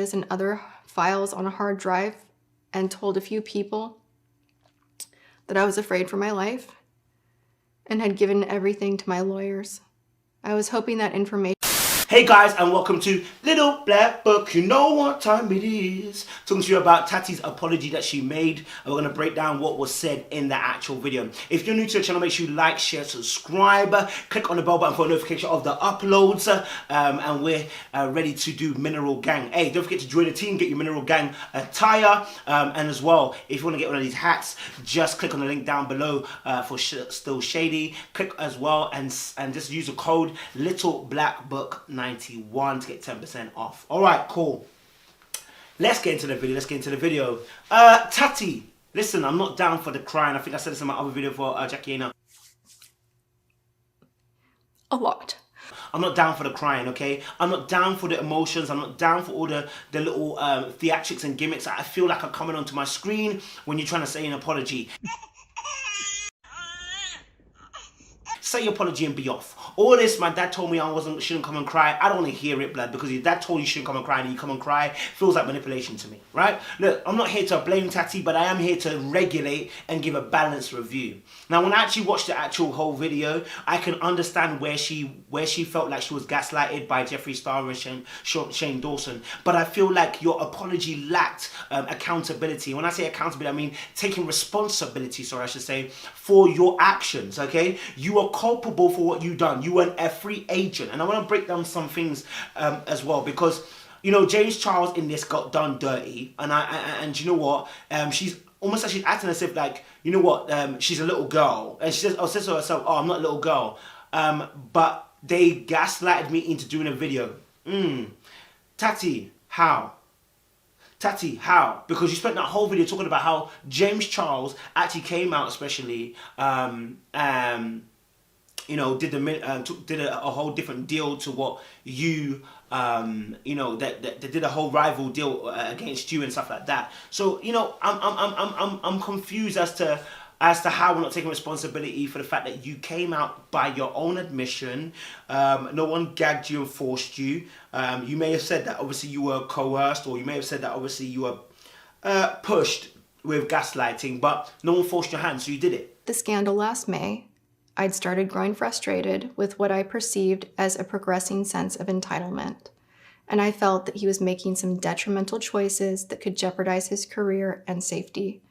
images and other files on a hard drive and told a few people that I was afraid for my life and had given everything to my lawyers. I was hoping that information... Hey guys, and welcome to Little Black Book. You know what time it is. Talking to you about Tati's apology that she made, and we're going to break down what was said in the actual video. If you're new to the channel, make sure you like, share, subscribe, click on the bell button for a notification of the uploads, and we're ready to do Mineral Gang. Hey, don't forget to join the team, get your Mineral Gang attire, and as well, if you want to get one of these hats, just click on the link down below for Still Shady. Click as well and just use the code LittleBlackbook91 to get 10% off. Alright, cool. Let's get into the video. Tati, listen, I'm not down for the crying. I think I said this in my other video for Jackie Aina. A lot. I'm not down for the crying, okay? I'm not down for the emotions. I'm not down for all the little theatrics and gimmicks that I feel like are coming onto my screen when you're trying to say an apology. Say your apology and be off. All this, my dad told me I shouldn't come and cry. I don't want to hear it, blood, because your dad told you shouldn't come and cry and you come and cry. Feels like manipulation to me, right? Look, I'm not here to blame Tati, but I am here to regulate and give a balanced review. Now, when I actually watched the actual whole video, I can understand where she felt like she was gaslighted by Jeffree Star and Shane Dawson. But I feel like your apology lacked accountability. When I say accountability, I mean taking responsibility, sorry, I should say, for your actions, okay? You are culpable for what you've done. You were a free agent. And I want to break down some things as well, because, you know, James Charles in this got done dirty. And you know what? She's almost like she's acting as if, like, you know what? She's a little girl. And she says to herself, oh, I'm not a little girl. But they gaslighted me into doing a video. Tati, how? Tati, how? Because you spent that whole video talking about how James Charles actually came out, especially, you know, did a whole different deal to what you, you know, that did a whole rival deal against you and stuff like that. So, you know, I'm confused as to how we're not taking responsibility for the fact that you came out by your own admission. No one gagged you and forced you. You may have said that obviously you were coerced, or you may have said that obviously you were pushed with gaslighting, but no one forced your hand, so you did it. The scandal last May, I'd started growing frustrated with what I perceived as a progressing sense of entitlement. And I felt that he was making some detrimental choices that could jeopardize his career and safety.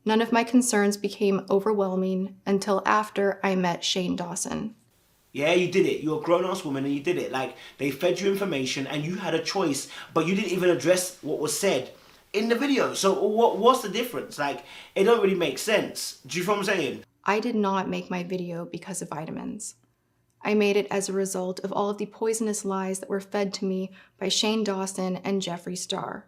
None of my concerns became overwhelming until after I met Shane Dawson. Yeah, you did it. You're a grown-ass woman and you did it. Like, they fed you information and you had a choice, but you didn't even address what was said in the video. So what's the difference? Like, it don't really make sense. Do you know what I'm saying? I did not make my video because of vitamins. I made it as a result of all of the poisonous lies that were fed to me by Shane Dawson and Jeffree Star.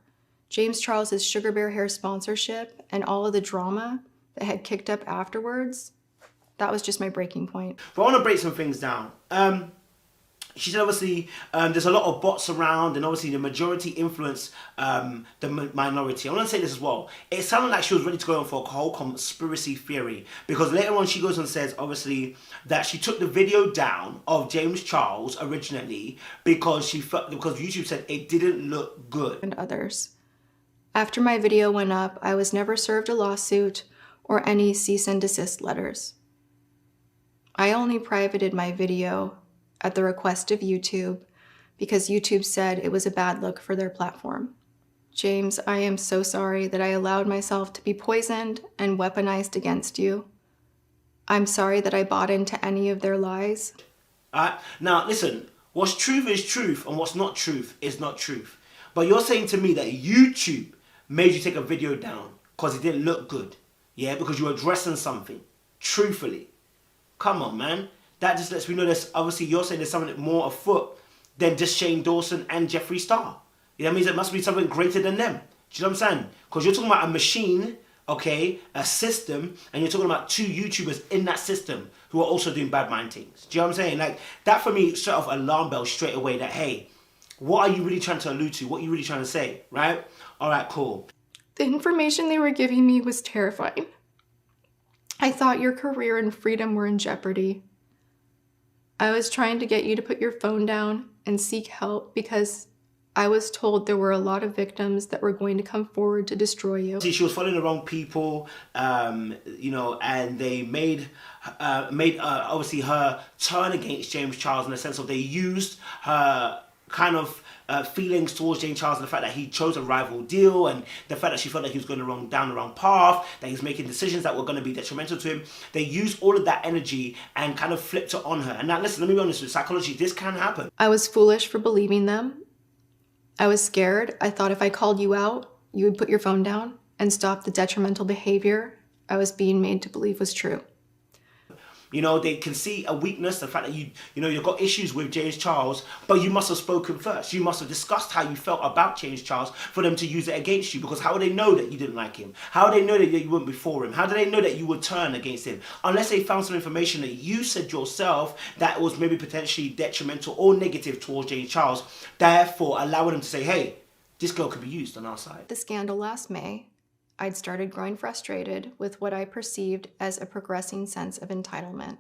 James Charles's Sugar Bear Hair sponsorship and all of the drama that had kicked up afterwards, that was just my breaking point. But I want to break some things down. She said obviously there's a lot of bots around, and obviously the majority influence the minority. I want to say this as well. It sounded like she was ready to go on for a whole conspiracy theory, because later on she goes and says obviously that she took the video down of James Charles originally because YouTube said it didn't look good. And others. After my video went up, I was never served a lawsuit or any cease and desist letters. I only privated my video at the request of YouTube because YouTube said it was a bad look for their platform. James, I am so sorry that I allowed myself to be poisoned and weaponized against you. I'm sorry that I bought into any of their lies. Now listen, what's truth is truth and what's not truth is not truth. But you're saying to me that YouTube made you take a video down because it didn't look good. Yeah, because you were addressing something. Truthfully. Come on, man. That just lets me know there's, obviously you're saying there's something more afoot than just Shane Dawson and Jeffree Star. You know what I mean? It must be something greater than them. Do you know what I'm saying? Because you're talking about a machine, okay, a system, and you're talking about two YouTubers in that system who are also doing bad mind things. Do you know what I'm saying? Like, that for me set off alarm bells straight away that, hey, what are you really trying to allude to? What are you really trying to say, right? All right, cool. The information they were giving me was terrifying. I thought your career and freedom were in jeopardy. I was trying to get you to put your phone down and seek help because I was told there were a lot of victims that were going to come forward to destroy you. See, she was following the wrong people, you know, and they made obviously her turn against James Charles in the sense of they used her kind of feelings towards James Charles and the fact that he chose a rival deal and the fact that she felt that he was going down the wrong path, that he was making decisions that were going to be detrimental to him. They used all of that energy and kind of flipped it on her. And now listen, let me be honest with psychology, this can happen. I was foolish for believing them. I was scared. I thought if I called you out, you would put your phone down and stop the detrimental behavior I was being made to believe was true. You know, they can see a weakness, the fact that you've got issues with James Charles, but you must have spoken first. You must have discussed how you felt about James Charles for them to use it against you, because how would they know that you didn't like him? How would they know that you wouldn't be for him? How do they know that you would turn against him? Unless they found some information that you said yourself that was maybe potentially detrimental or negative towards James Charles, therefore allowing them to say, hey, this girl could be used on our side. The scandal last May, I'd started growing frustrated with what I perceived as a progressing sense of entitlement,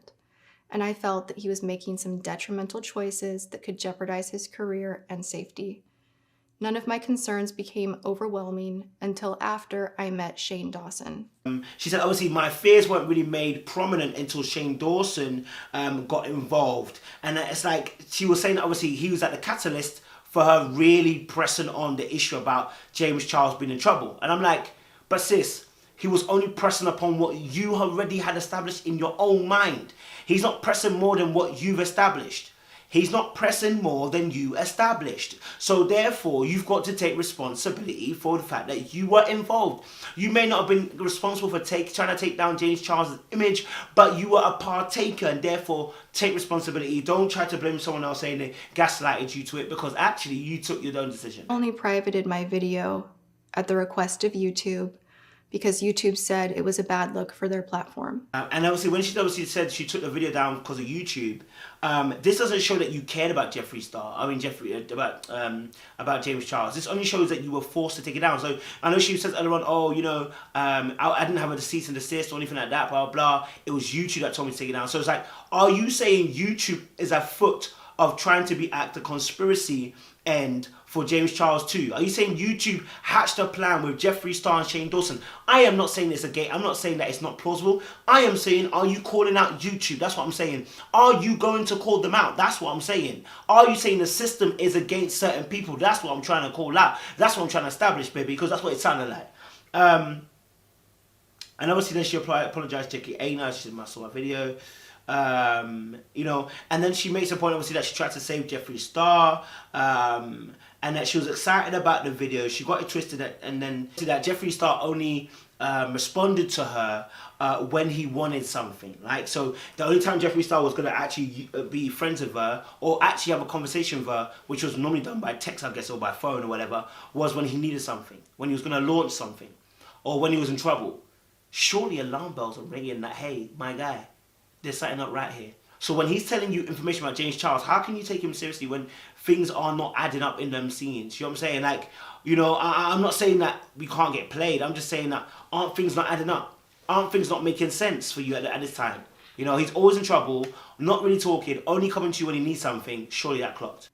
and I felt that he was making some detrimental choices that could jeopardize his career and safety. None of my concerns became overwhelming until after I met Shane Dawson. She said, obviously, my fears weren't really made prominent until Shane Dawson got involved. And it's like, she was saying that obviously he was at the catalyst for her really pressing on the issue about James Charles being in trouble. And I'm like, but sis, he was only pressing upon what you already had established in your own mind. He's not pressing more than what you've established. He's not pressing more than you established. So therefore, you've got to take responsibility for the fact that you were involved. You may not have been responsible for trying to take down James Charles' image, but you were a partaker, and therefore take responsibility. Don't try to blame someone else saying they gaslighted you to it, because actually you took your own decision. I only privated my video at the request of YouTube because YouTube said it was a bad look for their platform. And obviously, when she obviously said she took the video down because of YouTube, this doesn't show that you cared about about James Charles. This only shows that you were forced to take it down. So I know she says earlier on, oh, you know, I didn't have a cease and desist or anything like that, blah, blah. It was YouTube that told me to take it down. So it's like, are you saying YouTube is afoot of trying to be at the conspiracy end for James Charles too? Are you saying YouTube hatched a plan with Jeffree Star and Shane Dawson? I am not saying it's a gate. I'm not saying that it's not plausible. I am saying, are you calling out YouTube? That's what I'm saying. Are you going to call them out? That's what I'm saying. Are you saying the system is against certain people? That's what I'm trying to call out. That's what I'm trying to establish, baby, because that's what it sounded like. And obviously then she apologized to Jackie Aina. She said, I saw my video. You know, and then she makes a point obviously that she tried to save Jeffree Star, and that she was excited about the video. She got it twisted, and then that Jeffree Star only responded to her when he wanted something. Like, so the only time Jeffree Star was going to actually be friends with her or actually have a conversation with her, which was normally done by text, I guess, or by phone or whatever, was when he needed something, when he was going to launch something, or when he was in trouble. Surely alarm bells are ringing that, hey, my guy, there's something up right here. So when he's telling you information about James Charles, how can you take him seriously when things are not adding up in them scenes? You know what I'm saying? Like, you know, I'm not saying that we can't get played. I'm just saying that aren't things not adding up? Aren't things not making sense for you at this time? You know, he's always in trouble, not really talking, only coming to you when he needs something. Surely that clocked.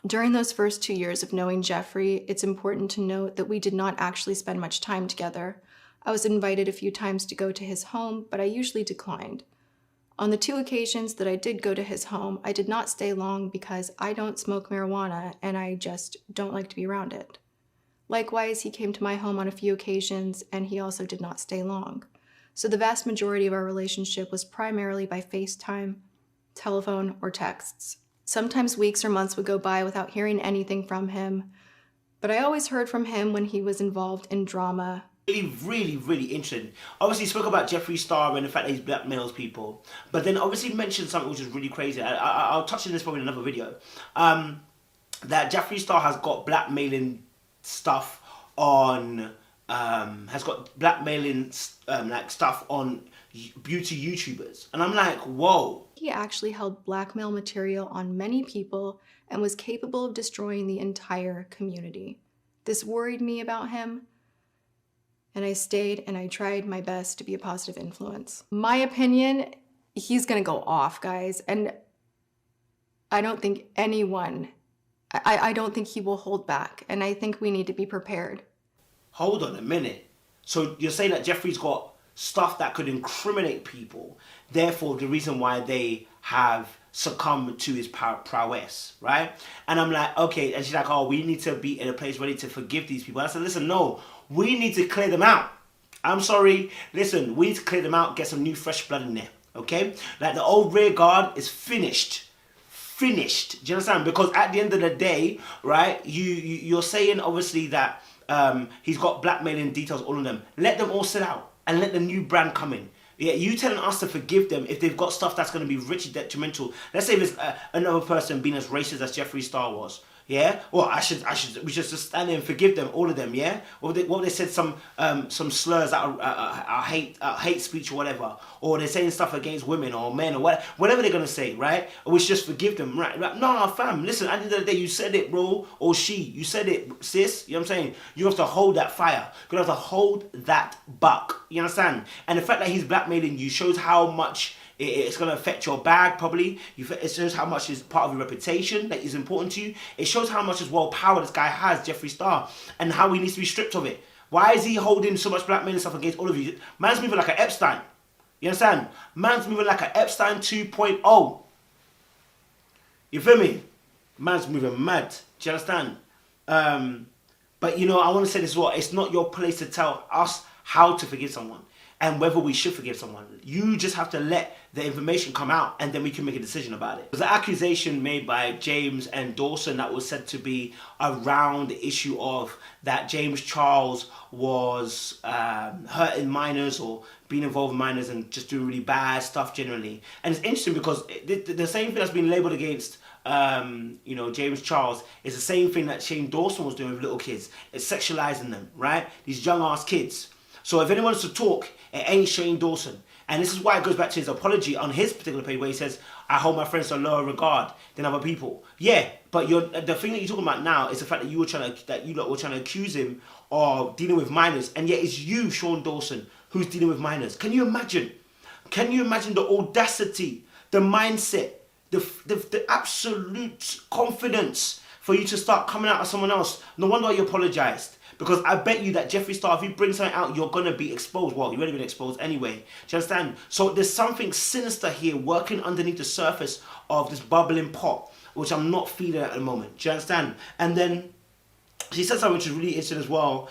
During those first 2 years of knowing Jeffree, it's important to note that we did not actually spend much time together. I was invited a few times to go to his home, but I usually declined. On the 2 occasions that I did go to his home, I did not stay long because I don't smoke marijuana and I just don't like to be around it. Likewise, he came to my home on a few occasions and he also did not stay long. So the vast majority of our relationship was primarily by FaceTime, telephone, or texts. Sometimes weeks or months would go by without hearing anything from him, but I always heard from him when he was involved in drama. Really interesting. Obviously he spoke about Jeffree Star and the fact that he blackmails people, but then obviously mentioned something which is really crazy. I'll touch on this probably in another video. That Jeffree Star has got blackmailing stuff on, like stuff on beauty YouTubers, and I'm like, whoa. He actually held blackmail material on many people and was capable of destroying the entire community. This worried me about him. And I stayed and I tried my best to be a positive influence. My opinion, he's gonna go off, guys. And I don't think anyone I don't think he will hold back, and I think we need to be prepared. Hold on a minute. So you're saying that Jeffrey's got stuff that could incriminate people, therefore the reason why they have succumbed to his prowess, right? And I'm like, okay, and she's like, oh, we need to be in a place ready to forgive these people. I said, listen, no, we need to clear them out. I'm sorry, listen, we need to clear them out, get some new fresh blood in there, okay? Like the old rear guard is finished. Finished. Do you understand? Because at the end of the day, right, you're saying obviously that he's got blackmailing details, all of them. Let them all sit out and let the new brand come in. Yeah, you telling us to forgive them if they've got stuff that's going to be richly detrimental. Let's say there's another person being as racist as Jeffree Star was. Yeah, well, we should just stand there and forgive them, all of them. Yeah, what they said some slurs that are hate speech or whatever, or they're saying stuff against women or men or whatever they're gonna say, right? Or we should just forgive them, right? No, fam, listen. At the end of the day, you said it, bro, or you said it, sis. You know what I'm saying? You have to hold that fire. You have to hold that buck. You understand? And the fact that he's blackmailing you shows how much it's going to affect your bag, probably. It shows how much is part of your reputation that is important to you. It shows how much as well power this guy has, Jeffree Star, and how he needs to be stripped of it. Why is he holding so much blackmailing stuff against all of you? Man's moving like an Epstein. You understand? Man's moving like an Epstein 2.0. You feel me? Man's moving mad. Do you understand? But you know, I want to say this as well. It's not your place to tell us how to forgive someone and whether we should forgive someone. You just have to let the information come out and then we can make a decision about it. There's an accusation made by James and Dawson that was said to be around the issue of that James Charles was hurting minors or being involved in minors and just doing really bad stuff generally. And it's interesting because the same thing that's been labelled against James Charles is the same thing that Shane Dawson was doing with little kids. It's sexualizing them, right? These young ass kids. So if anyone wants to talk, it ain't Shane Dawson. And this is why it goes back to his apology on his particular page where he says, I hold my friends to a lower regard than other people. Yeah, but the thing that you're talking about now is the fact that you lot were trying to accuse him of dealing with minors, and yet it's you, Sean Dawson, who's dealing with minors. Can you imagine? Can you imagine the audacity, the mindset, the absolute confidence for you to start coming out of someone else? No wonder you apologized. Because I bet you that Jeffree Star, if you bring something out, you're going to be exposed. Well, you've already been exposed anyway. Do you understand? So there's something sinister here working underneath the surface of this bubbling pot, which I'm not feeling at the moment. Do you understand? And then she said something which is really interesting as well.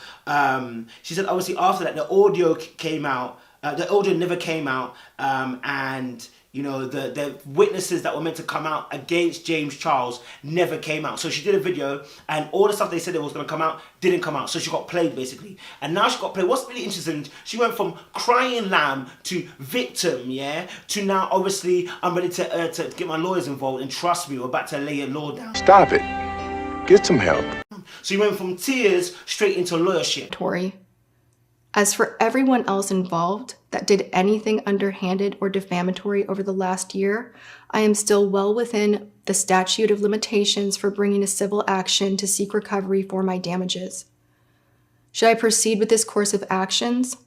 She said, obviously, after that, the audio came out. The audio never came out. And you know, the witnesses that were meant to come out against James Charles never came out. So she did a video and all the stuff they said it was going to come out didn't come out. So she got played basically. And now she got played. What's really interesting, she went from crying lamb to victim, yeah, to now obviously I'm ready to get my lawyers involved and trust me, we're about to lay a law down. Stop it. Get some help. So you went from tears straight into lawyership. Tori. As for everyone else involved that did anything underhanded or defamatory over the last year, I am still well within the statute of limitations for bringing a civil action to seek recovery for my damages. Should I proceed with this course of actions,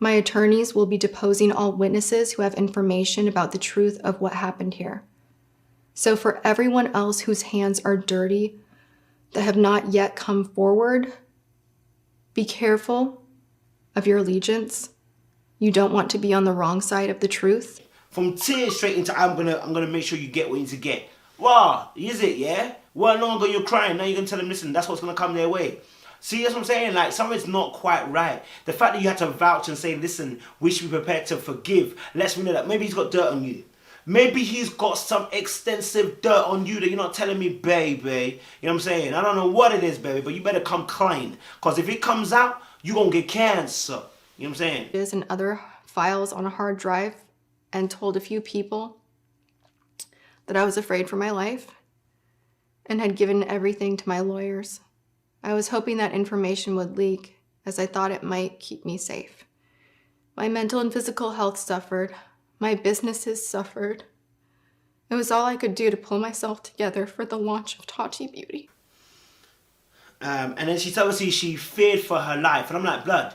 my attorneys will be deposing all witnesses who have information about the truth of what happened here. So for everyone else whose hands are dirty that have not yet come forward, be careful of your allegiance. You don't want to be on the wrong side of the truth. From tears straight into I'm gonna make sure you get what you need to get. Wow, is it, yeah? Well, no longer you're crying, now you're gonna tell them, listen, that's what's gonna come their way. See, that's what I'm saying, like, something's not quite right. The fact that you had to vouch and say, listen, we should be prepared to forgive, lets me know that maybe he's got dirt on you. Maybe he's got some extensive dirt on you that you're not telling me, baby. You know what I'm saying? I don't know what it is, baby, but you better come clean. Because if it comes out, you're going to get cancer. You know what I'm saying? And other files on a hard drive and told a few people that I was afraid for my life and had given everything to my lawyers. I was hoping that information would leak as I thought it might keep me safe. My mental and physical health suffered. My businesses suffered. It was all I could do to pull myself together for the launch of Tati Beauty. And then she told us she feared for her life. And I'm like, blood,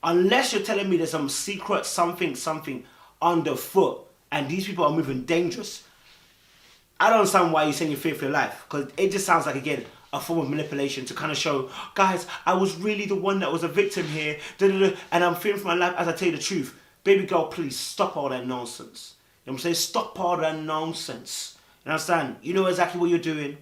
unless you're telling me there's some secret something underfoot and these people are moving dangerous, I don't understand why you're saying you fear for your life, because it just sounds like, again, a form of manipulation to kind of show, guys, I was really the one that was a victim here, and I'm fearing for my life as I tell you the truth. Baby girl, please stop all that nonsense. You know what I'm saying? Stop all that nonsense. You understand? You know exactly what you're doing.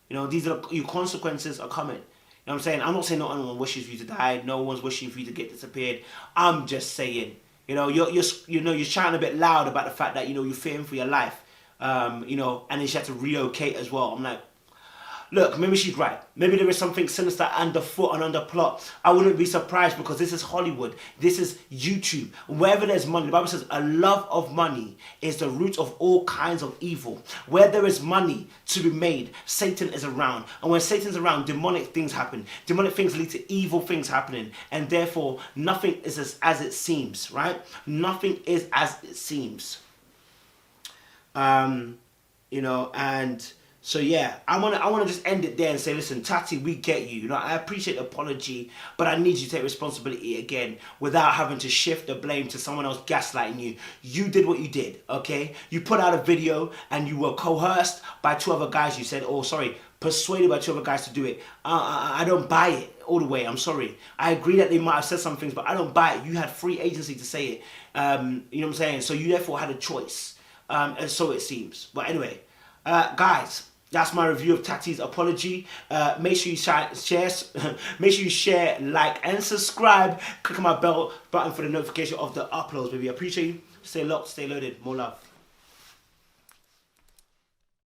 You know, these are your consequences are coming. You know what I'm saying? I'm not saying no one wishes for you to die. No one's wishing for you to get disappeared. I'm just saying, you know, you're shouting a bit loud about the fact that, you know, you're fearing for your life. You know, and then she had to relocate as well. I'm like, look, maybe she's right. Maybe there is something sinister underfoot and under plot. I wouldn't be surprised, because this is Hollywood. This is YouTube. Wherever there's money, the Bible says a love of money is the root of all kinds of evil. Where there is money to be made, Satan is around. And when Satan's around, demonic things happen. Demonic things lead to evil things happening. And therefore, nothing is as it seems, right? Nothing is as it seems. You know, and so yeah, I wanna just end it there and say, listen, Tati, we get you. You know, I appreciate the apology, but I need you to take responsibility again without having to shift the blame to someone else gaslighting you. You did what you did, okay? You put out a video and you were coerced by 2 other guys. You said, oh, sorry, persuaded by 2 other guys to do it. I don't buy it all the way. I'm sorry. I agree that they might have said some things, but I don't buy it. You had free agency to say it. You know what I'm saying? So you therefore had a choice. And so it seems. But anyway, guys, that's my review of Tati's apology. Make sure you share, make sure you share, like, and subscribe. Click on my bell button for the notification of the uploads, baby. I appreciate you. Stay locked, stay loaded. More love.